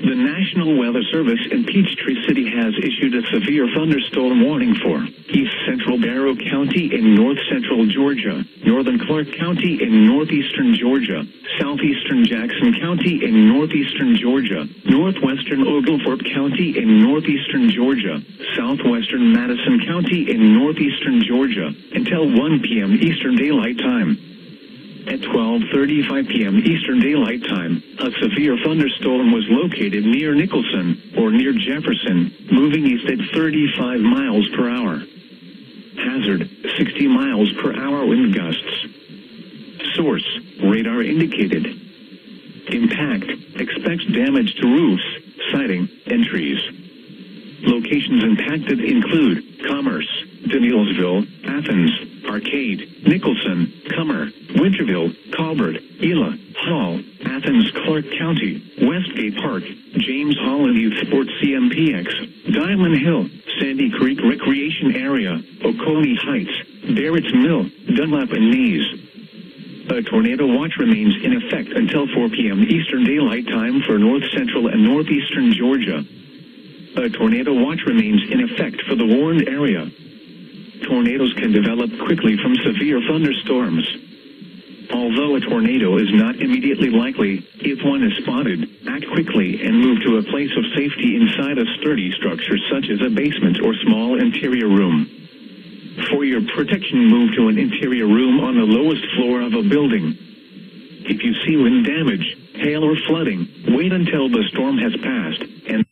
The National Weather Service in Peachtree City has issued a severe thunderstorm warning for East Central Barrow County in north central Georgia, northern Clark County in northeastern Georgia, southeastern Jackson County in northeastern Georgia, northwestern Oglethorpe County in northeastern Georgia, southwestern Madison County in northeastern Georgia, until 1 p.m. Eastern Daylight Time. At 12:35 p.m. Eastern Daylight Time, a severe thunderstorm was located near Nicholson, or near Jefferson, moving east at 35 miles per hour. Hazard, 60 miles per hour wind gusts. Source, radar indicated. Impact, expects damage to roofs, siding, and trees. Locations impacted include Commerce, Danielsville, Athens, Arcade, Nicholson, Comer, Winterville, Colbert, Ela, Hall, Athens, Clark County, Westgate Park, James Hall and Youth Sports CMPX, Diamond Hill, Sandy Creek Recreation Area, Oconee Heights, Barrett's Mill, Dunlap and Nees. A tornado watch remains in effect until 4 p.m. Eastern Daylight Time for north central and northeastern Georgia. A tornado watch remains in effect for the warned area. Tornadoes can develop quickly from severe thunderstorms. Although a tornado is not immediately likely, if one is spotted, act quickly and move to a place of safety inside a sturdy structure such as a basement or small interior room. For your protection, move to an interior room on the lowest floor of a building. If you see wind damage, hail or flooding, wait until the storm has passed and